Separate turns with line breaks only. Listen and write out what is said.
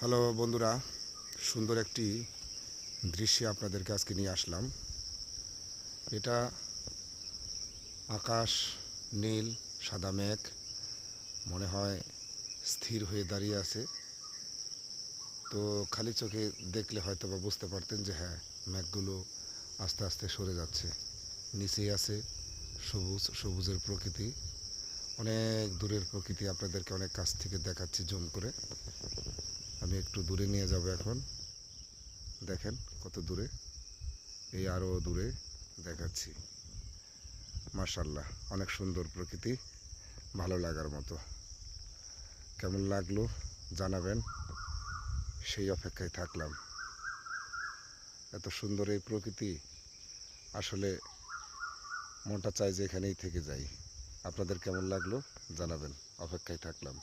Hello বন্ধুরা, সুন্দর একটি দৃশ্য আপনাদেরকে আজকে নিয়ে আসলাম। এটা আকাশ নীল, সাদা মেঘ মনে হয় স্থির হয়ে দাঁড়িয়ে আছে। তো খালি চোখে দেখলে হয়তো বা বুঝতে পারতেন যে হ্যাঁ, মেঘগুলো আস্তে আস্তে সরে যাচ্ছে। নিচেই আছে সবুজের প্রকৃতি, অনেক দূরের প্রকৃতি। আপনাদেরকে অনেক কাছ থেকে দেখাচ্ছি জুম করে। আমি একটু দূরে নিয়ে যাব এখন। দেখেন কত দূরে, এই আরও দূরে দেখাচ্ছি। মাশাআল্লাহ, অনেক সুন্দর প্রকৃতি, ভালো লাগার মতো। কেমন লাগলো জানাবেন, সেই অপেক্ষায় থাকলাম। এত সুন্দর এই প্রকৃতি, আসলে মনটা চায় যে এখানেই থেকে যাই। আপনাদের কেমন লাগলো জানাবেন, অপেক্ষায় থাকলাম।